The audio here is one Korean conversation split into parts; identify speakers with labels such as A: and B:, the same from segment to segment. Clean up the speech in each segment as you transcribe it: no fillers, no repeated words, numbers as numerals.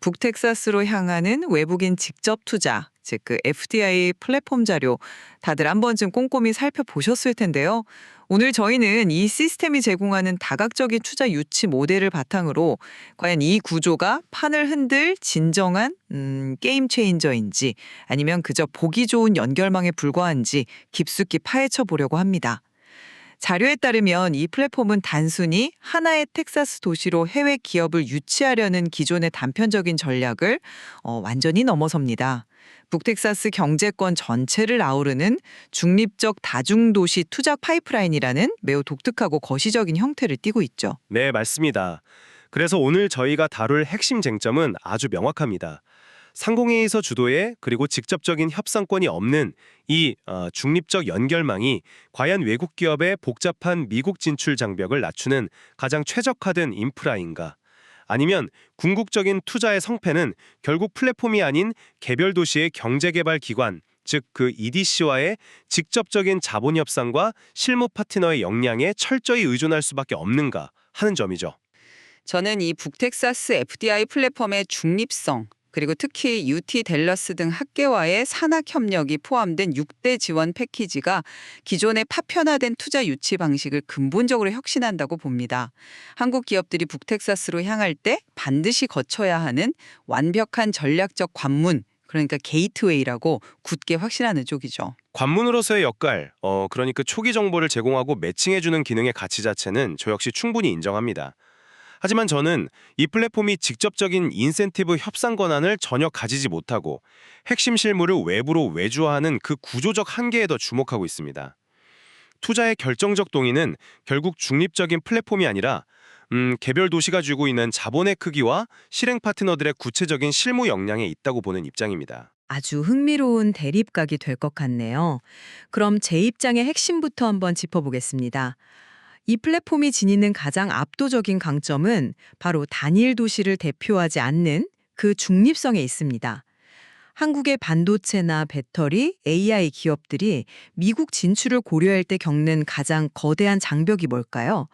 A: 북텍사스로 향하는 외국인 직접 투자, 즉 그 FDI 플랫폼 자료 다들 한 번쯤 꼼꼼히 살펴보셨을 텐데요. 오늘 저희는 이 시스템이 제공하는 다각적인 투자 유치 모델을 바탕으로 과연 이 구조가 판을 흔들 진정한 게임 체인저인지 아니면 그저 보기 좋은 연결망에 불과한지 깊숙이 파헤쳐 보려고 합니다. 자료에 따르면 이 플랫폼은 단순히 하나의 텍사스 도시로 해외 기업을 유치하려는 기존의 단편적인 전략을 완전히 넘어섭니다. 북텍사스 경제권 전체를 아우르는 중립적 다중도시 투자 파이프라인이라는 매우 독특하고 거시적인 형태를 띠고 있죠.
B: 네, 맞습니다. 그래서 오늘 저희가 다룰 핵심 쟁점은 아주 명확합니다. 상공회의소 주도의 그리고 직접적인 협상권이 없는 이 중립적 연결망이 과연 외국 기업의 복잡한 미국 진출 장벽을 낮추는 가장 최적화된 인프라인가? 아니면 궁극적인 투자의 성패는 결국 플랫폼이 아닌 개별 도시의 경제개발 기관, 즉 그 EDC와의 직접적인 자본 협상과 실무 파트너의 역량에 철저히 의존할 수밖에 없는가 하는 점이죠.
A: 저는 이 북텍사스 FDI 플랫폼의 중립성, 그리고 특히 UT 댈러스 등 학계와의 산학 협력이 포함된 6대 지원 패키지가 기존의 파편화된 투자 유치 방식을 근본적으로 혁신한다고 봅니다. 한국 기업들이 북텍사스로 향할 때 반드시 거쳐야 하는 완벽한 전략적 관문, 그러니까 게이트웨이라고 굳게 확신하는 쪽이죠.
B: 관문으로서의 역할, 그러니까 초기 정보를 제공하고 매칭해주는 기능의 가치 자체는 저 역시 충분히 인정합니다. 하지만 저는 이 플랫폼이 직접적인 인센티브 협상 권한을 전혀 가지지 못하고 핵심 실무를 외부로 외주화하는 그 구조적 한계에 더 주목하고 있습니다. 투자의 결정적 동의는 결국 중립적인 플랫폼이 아니라 개별 도시가 쥐고 있는 자본의 크기와 실행 파트너들의 구체적인 실무 역량에 있다고 보는 입장입니다.
C: 아주 흥미로운 대립각이 될 것 같네요. 그럼 제 입장의 핵심부터 한번 짚어보겠습니다. 이 플랫폼이 지니는 가장 압도적인 강점은 바로 단일 도시를 대표하지 않는 그 중립성에 있습니다. 한국의 반도체나 배터리, AI 기업들이 미국 진출을 고려할 때 겪는 가장 거대한 장벽이 뭘까요?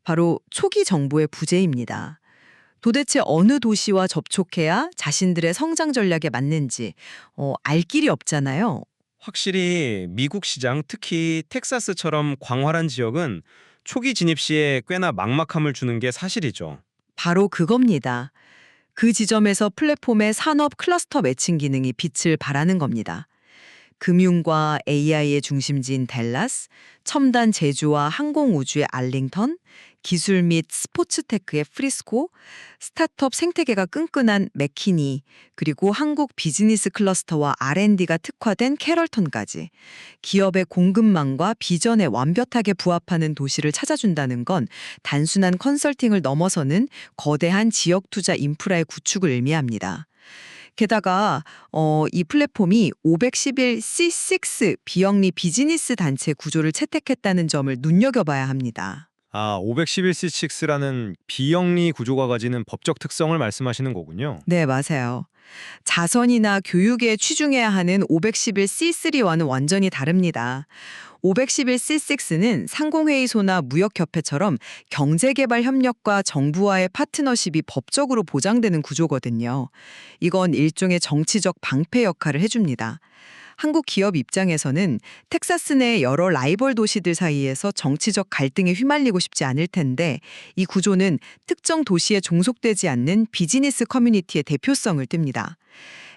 C: 바로 초기 정보의 부재입니다. 도대체 어느 도시와 접촉해야 자신들의 성장 전략에 맞는지 알 길이 없잖아요.
D: 확실히 미국 시장, 특히 텍사스처럼 광활한 지역은 초기 진입 시에 꽤나 막막함을 주는 게 사실이죠.
C: 바로 그겁니다. 그 지점에서 플랫폼의 산업 클러스터 매칭 기능이 빛을 발하는 겁니다. 금융과 AI의 중심지인 댈러스, 첨단 제조와 항공우주의 알링턴, 기술 및 스포츠테크의 프리스코, 스타트업 생태계가 끈끈한 맥키니, 그리고 한국 비즈니스 클러스터와 R&D가 특화된 캐럴턴까지 기업의 공급망과 비전에 완벽하게 부합하는 도시를 찾아준다는 건 단순한 컨설팅을 넘어서는 거대한 지역 투자 인프라의 구축을 의미합니다. 게다가 이 플랫폼이 511C6 비영리 비즈니스 단체 구조를 채택했다는 점을 눈여겨봐야 합니다.
D: 511C6라는 비영리 구조가 가지는 법적 특성을 말씀하시는 거군요.
C: 네, 맞아요. 자선이나 교육에 치중해야 하는 511C3와는 완전히 다릅니다. 511C6는 상공회의소나 무역협회처럼 경제개발 협력과 정부와의 파트너십이 법적으로 보장되는 구조거든요. 이건 일종의 정치적 방패 역할을 해줍니다. 한국 기업 입장에서는 텍사스 내 여러 라이벌 도시들 사이에서 정치적 갈등에 휘말리고 싶지 않을 텐데 이 구조는 특정 도시에 종속되지 않는 비즈니스 커뮤니티의 대표성을 띱니다.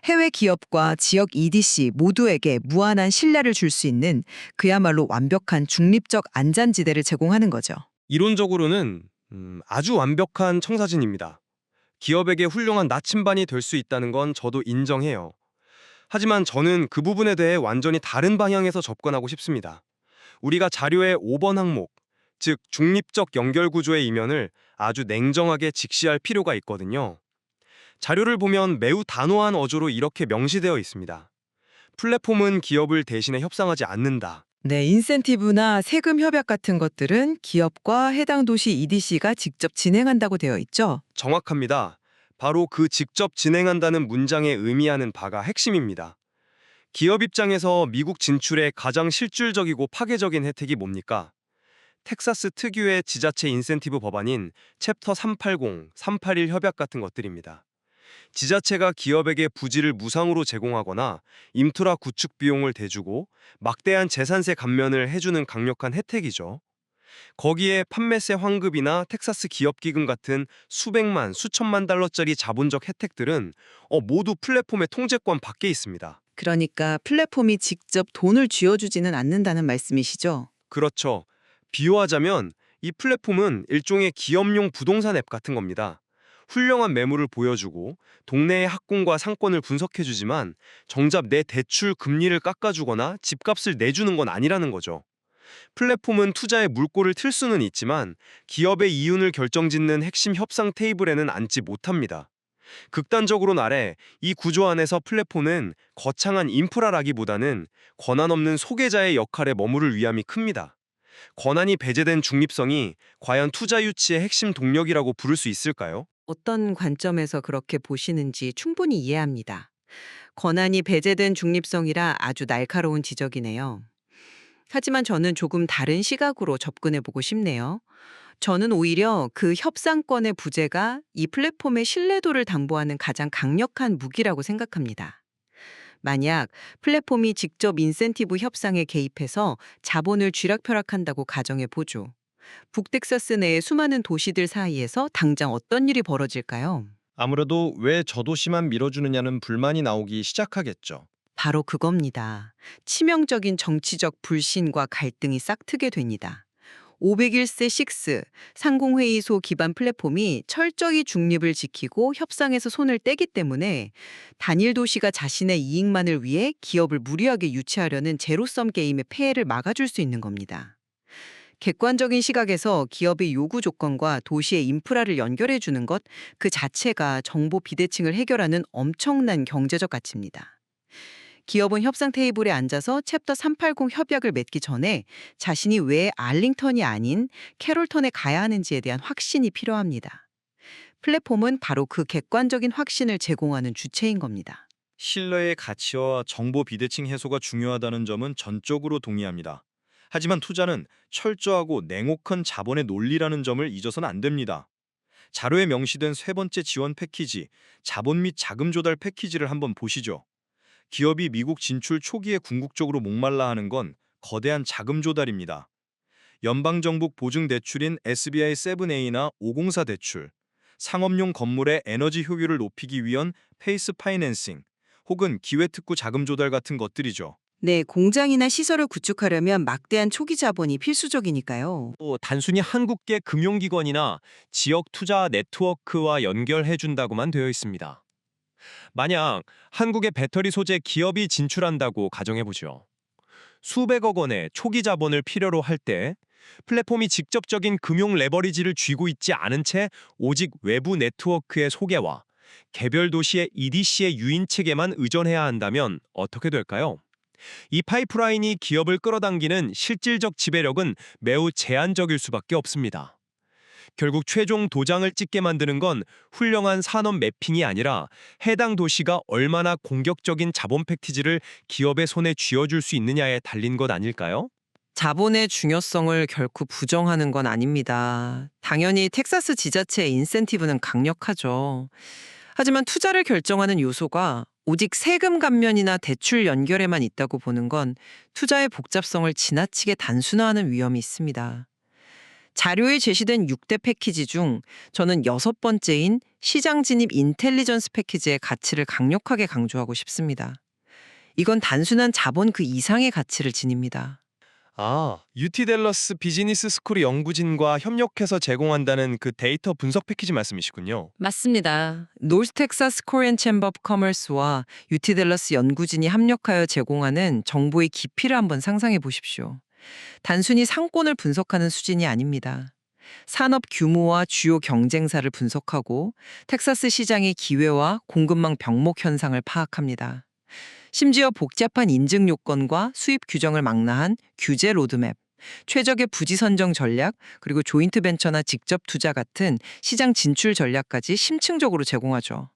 C: 해외 기업과 지역 EDC 모두에게 무한한 신뢰를 줄 수 있는 그야말로 완벽한 중립적 안전지대를 제공하는 거죠.
B: 이론적으로는 아주 완벽한 청사진입니다. 기업에게 훌륭한 나침반이 될 수 있다는 건 저도 인정해요. 하지만 저는 그 부분에 대해 완전히 다른 방향에서 접근하고 싶습니다. 우리가 자료의 5번 항목, 즉 중립적 연결구조의 이면을 아주 냉정하게 직시할 필요가 있거든요. 자료를 보면 매우 단호한 어조로 이렇게 명시되어 있습니다. 플랫폼은 기업을 대신해 협상하지 않는다.
C: 네, 인센티브나 세금 협약 같은 것들은 기업과 해당 도시 EDC가 직접 진행한다고 되어 있죠.
B: 정확합니다. 바로 그 직접 진행한다는 문장에 의미하는 바가 핵심입니다. 기업 입장에서 미국 진출에 가장 실질적이고 파괴적인 혜택이 뭡니까? 텍사스 특유의 지자체 인센티브 법안인 챕터 380, 381 협약 같은 것들입니다. 지자체가 기업에게 부지를 무상으로 제공하거나 인프라 구축 비용을 대주고 막대한 재산세 감면을 해주는 강력한 혜택이죠. 거기에 판매세 환급이나 텍사스 기업기금 같은 수백만, 수천만 달러짜리 자본적 혜택들은 모두 플랫폼의 통제권 밖에 있습니다.
A: 그러니까 플랫폼이 직접 돈을 쥐어주지는 않는다는 말씀이시죠?
B: 그렇죠. 비유하자면 이 플랫폼은 일종의 기업용 부동산 앱 같은 겁니다. 훌륭한 매물을 보여주고 동네의 학군과 상권을 분석해주지만 정작 내 대출 금리를 깎아주거나 집값을 내주는 건 아니라는 거죠. 플랫폼은 투자의 물꼬를 틀 수는 있지만 기업의 이윤을 결정짓는 핵심 협상 테이블에는 앉지 못합니다. 극단적으로 말해 이 구조 안에서 플랫폼은 거창한 인프라라기보다는 권한 없는 소개자의 역할에 머무를 위험이 큽니다. 권한이 배제된 중립성이 과연 투자 유치의 핵심 동력이라고 부를 수 있을까요?
A: 어떤 관점에서 그렇게 보시는지 충분히 이해합니다. 권한이 배제된 중립성이라 아주 날카로운 지적이네요. 하지만 저는 조금 다른 시각으로 접근해 보고 싶네요. 저는 오히려 그 협상권의 부재가 이 플랫폼의 신뢰도를 담보하는 가장 강력한 무기라고 생각합니다. 만약 플랫폼이 직접 인센티브 협상에 개입해서 자본을 쥐락펴락한다고 가정해 보죠. 북텍사스 내의 수많은 도시들 사이에서 당장 어떤 일이 벌어질까요?
E: 아무래도 왜 저 도시만 밀어주느냐는 불만이 나오기 시작하겠죠.
A: 바로 그겁니다. 치명적인 정치적 불신과 갈등이 싹트게 됩니다. 501세 6 상공회의소 기반 플랫폼이 철저히 중립을 지키고 협상에서 손을 떼기 때문에 단일 도시가 자신의 이익만을 위해 기업을 무리하게 유치하려는 제로섬 게임의 폐해를 막아줄 수 있는 겁니다. 객관적인 시각에서 기업의 요구 조건과 도시의 인프라를 연결해 주는 것 그 자체가 정보 비대칭을 해결하는 엄청난 경제적 가치입니다. 기업은 협상 테이블에 앉아서 챕터 380 협약을 맺기 전에 자신이 왜 알링턴이 아닌 캐롤턴에 가야 하는지에 대한 확신이 필요합니다. 플랫폼은 바로 그 객관적인 확신을 제공하는 주체인 겁니다.
E: 신뢰의 가치와 정보 비대칭 해소가 중요하다는 점은 전적으로 동의합니다. 하지만 투자는 철저하고 냉혹한 자본의 논리라는 점을 잊어서는 안 됩니다. 자료에 명시된 세 번째 지원 패키지, 자본 및 자금 조달 패키지를 한번 보시죠. 기업이 미국 진출 초기에 궁극적으로 목말라 하는 건 거대한 자금 조달입니다. 연방정부 보증 대출인 SBI 7A나 504 대출, 상업용 건물의 에너지 효율을 높이기 위한 페이스 파이낸싱, 혹은 기회특구 자금 조달 같은 것들이죠.
A: 네, 공장이나 시설을 구축하려면 막대한 초기 자본이 필수적이니까요.
F: 또 단순히 한국계 금융기관이나 지역 투자 네트워크와 연결해준다고만 되어 있습니다. 만약 한국의 배터리 소재 기업이 진출한다고 가정해보죠. 수백억 원의 초기 자본을 필요로 할 때 플랫폼이 직접적인 금융 레버리지를 쥐고 있지 않은 채 오직 외부 네트워크의 소개와 개별 도시의 EDC의 유인 체계만 의존해야 한다면 어떻게 될까요? 이 파이프라인이 기업을 끌어당기는 실질적 지배력은 매우 제한적일 수밖에 없습니다. 결국 최종 도장을 찍게 만드는 건 훌륭한 산업 매핑이 아니라 해당 도시가 얼마나 공격적인 자본 패키지를 기업의 손에 쥐어줄 수 있느냐에 달린 것 아닐까요?
A: 자본의 중요성을 결코 부정하는 건 아닙니다. 당연히 텍사스 지자체의 인센티브는 강력하죠. 하지만 투자를 결정하는 요소가 오직 세금 감면이나 대출 연결에만 있다고 보는 건 투자의 복잡성을 지나치게 단순화하는 위험이 있습니다. 자료에 제시된 6대 패키지 중 저는 6번째인 시장 진입 인텔리전스 패키지의 가치를 강력하게 강조하고 싶습니다. 이건 단순한 자본 그 이상의 가치를 지닙니다.
F: UT 댈러스 비즈니스 스쿨 연구진과 협력해서 제공한다는 그 데이터 분석 패키지 말씀이시군요.
A: 맞습니다. 노스 텍사스 코리안 챔버 오브 커머스와 UT 댈러스 연구진이 합력하여 제공하는 정보의 깊이를 한번 상상해 보십시오. 단순히 상권을 분석하는 수준이 아닙니다. 산업 규모와 주요 경쟁사를 분석하고 텍사스 시장의 기회와 공급망 병목 현상을 파악합니다. 심지어 복잡한 인증 요건과 수입 규정을 망라한 규제 로드맵, 최적의 부지 선정 전략, 그리고 조인트 벤처나 직접 투자 같은 시장 진출 전략까지 심층적으로 제공하죠.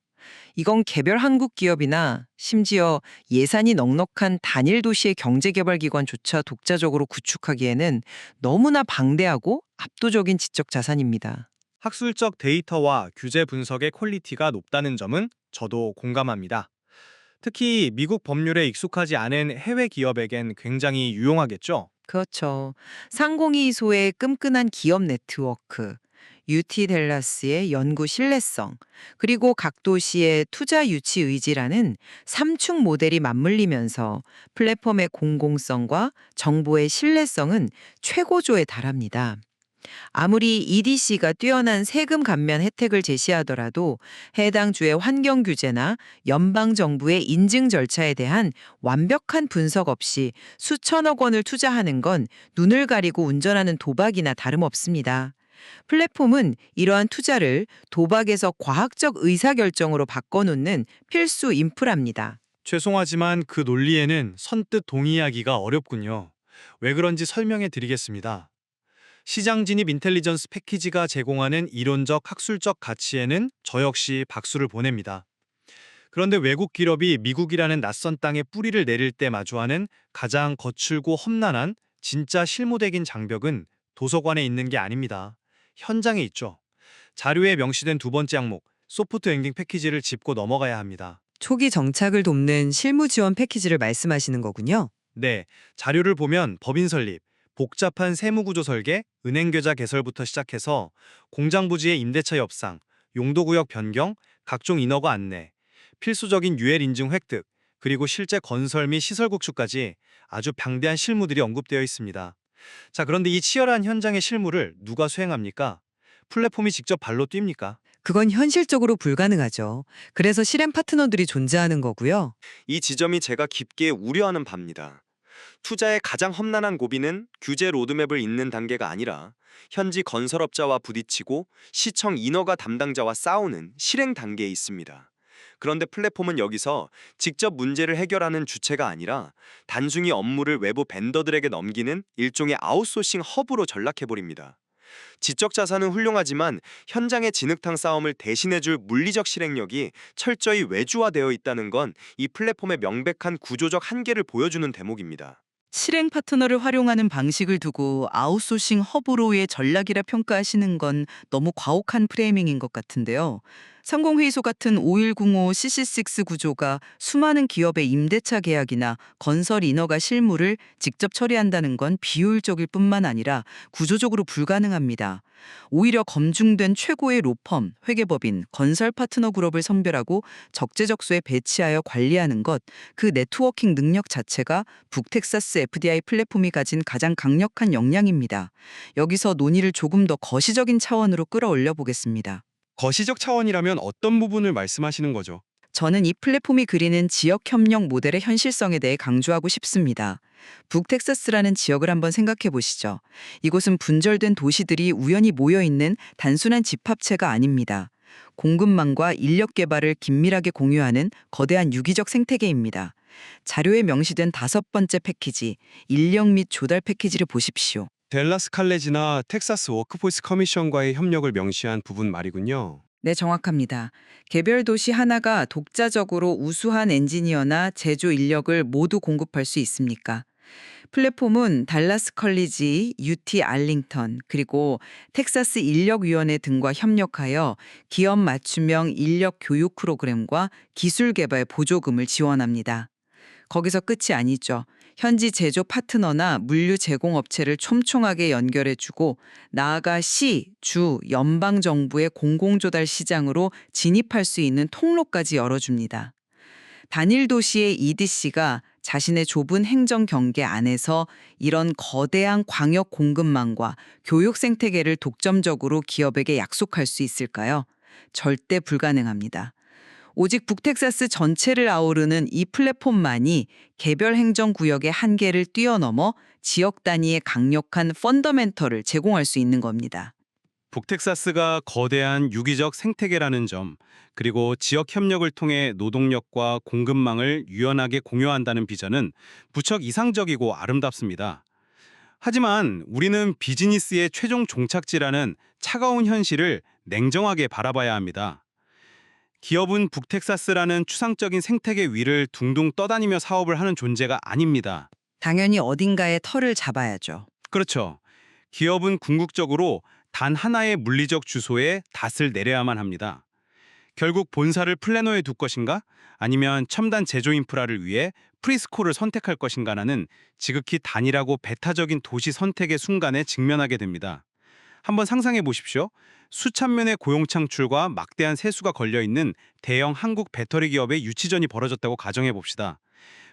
A: 이건 개별 한국 기업이나 심지어 예산이 넉넉한 단일 도시의 경제개발기관조차 독자적으로 구축하기에는 너무나 방대하고 압도적인 지적 자산입니다.
G: 학술적 데이터와 규제 분석의 퀄리티가 높다는 점은 저도 공감합니다. 특히 미국 법률에 익숙하지 않은 해외 기업에겐 굉장히 유용하겠죠.
A: 그렇죠. 상공이소의 끈끈한 기업 네트워크, UT 댈러스의 연구 신뢰성, 그리고 각 도시의 투자 유치 의지라는 삼축 모델이 맞물리면서 플랫폼의 공공성과 정보의 신뢰성은 최고조에 달합니다. 아무리 EDC가 뛰어난 세금 감면 혜택을 제시하더라도 해당 주의 환경 규제나 연방 정부의 인증 절차에 대한 완벽한 분석 없이 수천억 원을 투자하는 건 눈을 가리고 운전하는 도박이나 다름없습니다. 플랫폼은 이러한 투자를 도박에서 과학적 의사결정으로 바꿔놓는 필수 인프라입니다.
G: 죄송하지만 그 논리에는 선뜻 동의하기가 어렵군요. 왜 그런지 설명해 드리겠습니다. 시장 진입 인텔리전스 패키지가 제공하는 이론적 학술적 가치에는 저 역시 박수를 보냅니다. 그런데 외국 기업이 미국이라는 낯선 땅에 뿌리를 내릴 때 마주하는 가장 거칠고 험난한 진짜 실무적인 장벽은 도서관에 있는 게 아닙니다. 현장에 있죠. 자료에 명시된 두 번째 항목, 소프트 랜딩 패키지를 짚고 넘어가야 합니다.
C: 초기 정착을 돕는 실무 지원 패키지를 말씀하시는 거군요.
G: 네, 자료를 보면 법인 설립, 복잡한 세무구조 설계, 은행계좌 개설부터 시작해서 공장 부지의 임대차 협상, 용도구역 변경, 각종 인허가 안내, 필수적인 UL 인증 획득, 그리고 실제 건설 및 시설 구축까지 아주 방대한 실무들이 언급되어 있습니다. 자, 그런데 이 치열한 현장의 실무를 누가 수행합니까? 플랫폼이 직접 발로 뜁니까?
C: 그건 현실적으로 불가능하죠. 그래서 실행 파트너들이 존재하는 거고요.
H: 이 지점이 제가 깊게 우려하는 바입니다. 투자의 가장 험난한 고비는 규제 로드맵을 잇는 단계가 아니라 현지 건설업자와 부딪히고 시청 인허가 담당자와 싸우는 실행 단계에 있습니다. 그런데 플랫폼은 여기서 직접 문제를 해결하는 주체가 아니라 단순히 업무를 외부 벤더들에게 넘기는 일종의 아웃소싱 허브로 전락해버립니다. 지적 자산은 훌륭하지만 현장의 진흙탕 싸움을 대신해줄 물리적 실행력이 철저히 외주화되어 있다는 건 이 플랫폼의 명백한 구조적 한계를 보여주는 대목입니다.
I: 실행 파트너를 활용하는 방식을 두고 아웃소싱 허브로의 전략이라 평가하시는 건 너무 과혹한 프레이밍인 것 같은데요. 상공회의소 같은 5105 CC6 구조가 수많은 기업의 임대차 계약이나 건설 인허가 실무를 직접 처리한다는 건 비효율적일 뿐만 아니라 구조적으로 불가능합니다. 오히려 검증된 최고의 로펌, 회계법인, 건설 파트너 그룹을 선별하고 적재적소에 배치하여 관리하는 것, 그 네트워킹 능력 자체가 북텍사스 FDI 플랫폼이 가진 가장 강력한 역량입니다. 여기서 논의를 조금 더 거시적인 차원으로 끌어올려 보겠습니다.
D: 거시적 차원이라면 어떤 부분을 말씀하시는 거죠?
C: 저는 이 플랫폼이 그리는 지역협력 모델의 현실성에 대해 강조하고 싶습니다. 북텍사스라는 지역을 한번 생각해 보시죠. 이곳은 분절된 도시들이 우연히 모여있는 단순한 집합체가 아닙니다. 공급망과 인력 개발을 긴밀하게 공유하는 거대한 유기적 생태계입니다. 자료에 명시된 5번째 패키지, 인력 및 조달 패키지를 보십시오.
D: 댈러스 칼레지나 텍사스 워크포스 커미션과의 협력을 명시한 부분 말이군요.
A: 네, 정확합니다. 개별 도시 하나가 독자적으로 우수한 엔지니어나 제조 인력을 모두 공급할 수 있습니까? 플랫폼은 달라스 컬리지, UT 알링턴, 그리고 텍사스 인력위원회 등과 협력하여 기업 맞춤형 인력 교육 프로그램과 기술 개발 보조금을 지원합니다. 거기서 끝이 아니죠. 현지 제조 파트너나 물류 제공업체를 촘촘하게 연결해주고 나아가 시, 주, 연방정부의 공공조달 시장으로 진입할 수 있는 통로까지 열어줍니다. 단일 도시의 EDC가 자신의 좁은 행정 경계 안에서 이런 거대한 광역 공급망과 교육 생태계를 독점적으로 기업에게 약속할 수 있을까요? 절대 불가능합니다. 오직 북텍사스 전체를 아우르는 이 플랫폼만이 개별 행정구역의 한계를 뛰어넘어 지역 단위의 강력한 펀더멘털을 제공할 수 있는 겁니다.
D: 북텍사스가 거대한 유기적 생태계라는 점, 그리고 지역 협력을 통해 노동력과 공급망을 유연하게 공유한다는 비전은 무척 이상적이고 아름답습니다. 하지만 우리는 비즈니스의 최종 종착지라는 차가운 현실을 냉정하게 바라봐야 합니다. 기업은 북텍사스라는 추상적인 생태계 위를 둥둥 떠다니며 사업을 하는 존재가 아닙니다.
C: 당연히 어딘가에 털을 잡아야죠.
D: 그렇죠. 기업은 궁극적으로 단 하나의 물리적 주소에 닷을 내려야만 합니다. 결국 본사를 플래너에 둘 것인가? 아니면 첨단 제조 인프라를 위해 프리스코를 선택할 것인가라는 지극히 단일하고 배타적인 도시 선택의 순간에 직면하게 됩니다. 한번 상상해 보십시오. 수천 명의 고용 창출과 막대한 세수가 걸려있는 대형 한국 배터리 기업의 유치전이 벌어졌다고 가정해 봅시다.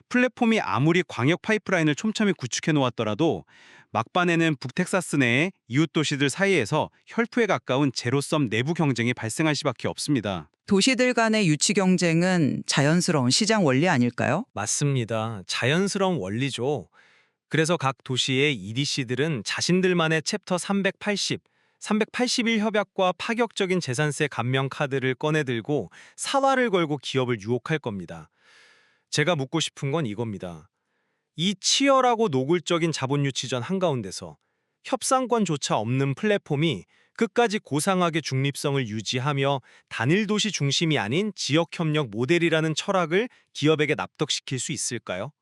D: 플랫폼이 아무리 광역 파이프라인을 촘촘히 구축해 놓았더라도 막판에는 북텍사스 내의 이웃 도시들 사이에서 혈투에 가까운 제로섬 내부 경쟁이 발생할 수밖에 없습니다.
I: 도시들 간의 유치 경쟁은 자연스러운 시장 원리 아닐까요?
F: 맞습니다. 자연스러운 원리죠. 그래서 각 도시의 EDC들은 자신들만의 챕터 381 협약과 파격적인 재산세 감면 카드를 꺼내들고 사활을 걸고 기업을 유혹할 겁니다. 제가 묻고 싶은 건 이겁니다. 이 치열하고 노골적인 자본 유치전 한가운데서 협상권조차 없는 플랫폼이 끝까지 고상하게 중립성을 유지하며 단일 도시 중심이 아닌 지역협력 모델이라는 철학을 기업에게 납득시킬 수 있을까요?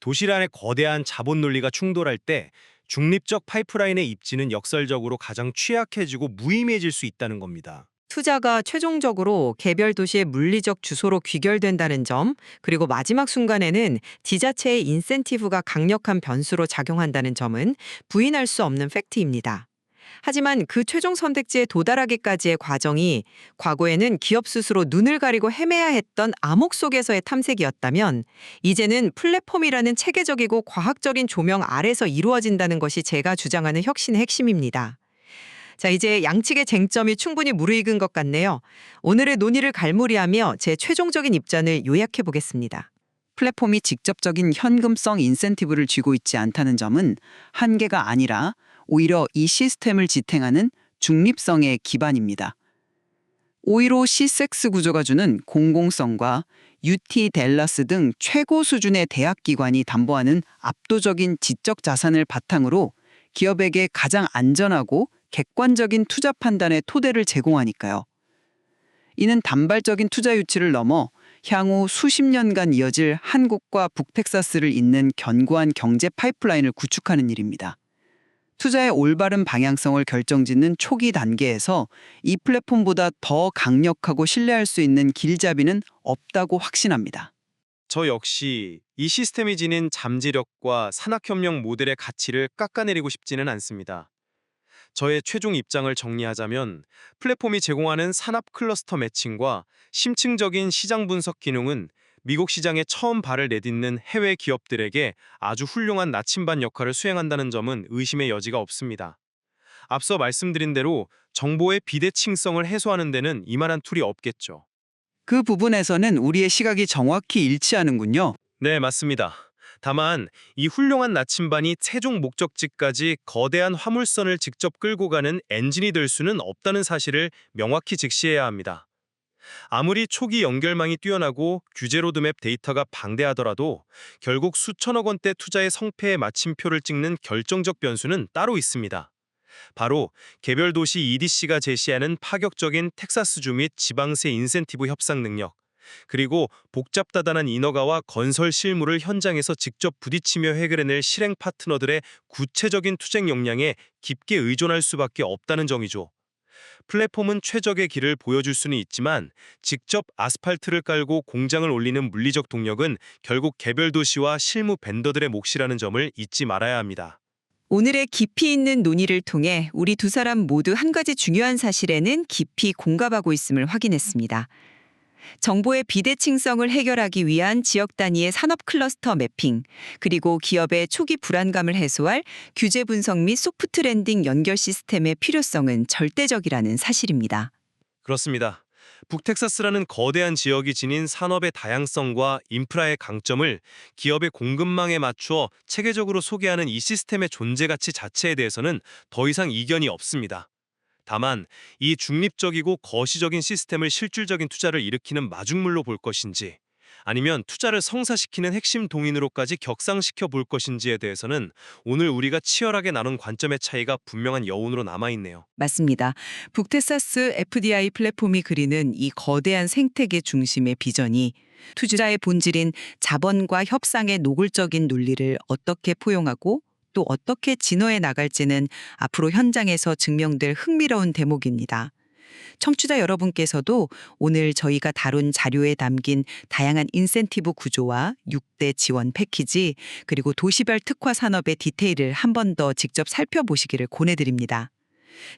F: 도시란의 거대한 자본 논리가 충돌할 때 중립적 파이프라인의 입지는 역설적으로 가장 취약해지고 무의미해질 수 있다는 겁니다.
C: 투자가 최종적으로 개별 도시의 물리적 주소로 귀결된다는 점, 그리고 마지막 순간에는 지자체의 인센티브가 강력한 변수로 작용한다는 점은 부인할 수 없는 팩트입니다. 하지만 그 최종 선택지에 도달하기까지의 과정이 과거에는 기업 스스로 눈을 가리고 헤매야 했던 암흑 속에서의 탐색이었다면 이제는 플랫폼이라는 체계적이고 과학적인 조명 아래서 이루어진다는 것이 제가 주장하는 혁신의 핵심입니다. 자, 이제 양측의 쟁점이 충분히 무르익은 것 같네요. 오늘의 논의를 갈무리하며 제 최종적인 입장을 요약해 보겠습니다.
I: 플랫폼이 직접적인 현금성 인센티브를 쥐고 있지 않다는 점은 한계가 아니라 오히려 이 시스템을 지탱하는 중립성의 기반입니다. 오히려 C6 구조가 주는 공공성과 UT 댈러스 등 최고 수준의 대학기관이 담보하는 압도적인 지적 자산을 바탕으로 기업에게 가장 안전하고 객관적인 투자 판단의 토대를 제공하니까요. 이는 단발적인 투자 유치를 넘어 향후 수십 년간 이어질 한국과 북텍사스를 잇는 견고한 경제 파이프라인을 구축하는 일입니다. 투자의 올바른 방향성을 결정짓는 초기 단계에서 이 플랫폼보다 더 강력하고 신뢰할 수 있는 길잡이는 없다고 확신합니다.
E: 저 역시 이 시스템이 지닌 잠재력과 산학협력 모델의 가치를 깎아내리고 싶지는 않습니다. 저의 최종 입장을 정리하자면 플랫폼이 제공하는 산업 클러스터 매칭과 심층적인 시장 분석 기능은 미국 시장에 처음 발을 내딛는 해외 기업들에게 아주 훌륭한 나침반 역할을 수행한다는 점은 의심의 여지가 없습니다. 앞서 말씀드린 대로 정보의 비대칭성을 해소하는 데는 이만한 툴이 없겠죠.
I: 그 부분에서는 우리의 시각이 정확히 일치하는군요.
E: 네, 맞습니다. 다만 이 훌륭한 나침반이 최종 목적지까지 거대한 화물선을 직접 끌고 가는 엔진이 될 수는 없다는 사실을 명확히 직시해야 합니다. 아무리 초기 연결망이 뛰어나고 규제 로드맵 데이터가 방대하더라도 결국 수천억 원대 투자의 성패의 마침표를 찍는 결정적 변수는 따로 있습니다. 바로 개별 도시 EDC가 제시하는 파격적인 텍사스주 및 지방세 인센티브 협상 능력, 그리고 복잡다단한 인허가와 건설 실무를 현장에서 직접 부딪히며 해결해낼 실행 파트너들의 구체적인 투쟁 역량에 깊게 의존할 수밖에 없다는 점이죠. 플랫폼은 최적의 길을 보여줄 수는 있지만 직접 아스팔트를 깔고 공장을 올리는 물리적 동력은 결국 개별 도시와 실무 벤더들의 몫이라는 점을 잊지 말아야 합니다.
C: 오늘의 깊이 있는 논의를 통해 우리 두 사람 모두 한 가지 중요한 사실에는 깊이 공감하고 있음을 확인했습니다. 정보의 비대칭성을 해결하기 위한 지역 단위의 산업 클러스터 매핑, 그리고 기업의 초기 불안감을 해소할 규제 분석 및 소프트 랜딩 연결 시스템의 필요성은 절대적이라는 사실입니다.
E: 그렇습니다. 북텍사스라는 거대한 지역이 지닌 산업의 다양성과 인프라의 강점을 기업의 공급망에 맞추어 체계적으로 소개하는 이 시스템의 존재 가치 자체에 대해서는 더 이상 이견이 없습니다. 다만 이 중립적이고 거시적인 시스템을 실질적인 투자를 일으키는 마중물로 볼 것인지 아니면 투자를 성사시키는 핵심 동인으로까지 격상시켜 볼 것인지에 대해서는 오늘 우리가 치열하게 나눈 관점의 차이가 분명한 여운으로 남아있네요.
I: 맞습니다. 북텍사스 FDI 플랫폼이 그리는 이 거대한 생태계 중심의 비전이 투자의 본질인 자본과 협상의 노골적인 논리를 어떻게 포용하고
A: 또 어떻게 진화해 나갈지는 앞으로 현장에서 증명될 흥미로운 대목입니다. 청취자 여러분께서도 오늘 저희가 다룬 자료에 담긴 다양한 인센티브 구조와 6대 지원 패키지 그리고 도시별 특화 산업의 디테일을 한 번 더 직접 살펴보시기를 권해드립니다.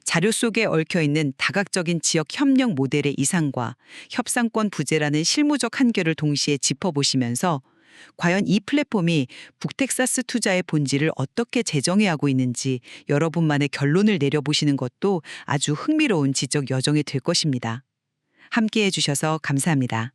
A: 자료 속에 얽혀있는 다각적인 지역 협력 모델의 이상과 협상권 부재라는 실무적 한계를 동시에 짚어보시면서 과연 이 플랫폼이 북텍사스 투자의 본질을 어떻게 재정해 하고 있는지 여러분만의 결론을 내려보시는 것도 아주 흥미로운 지적 여정이 될 것입니다. 함께해 주셔서 감사합니다.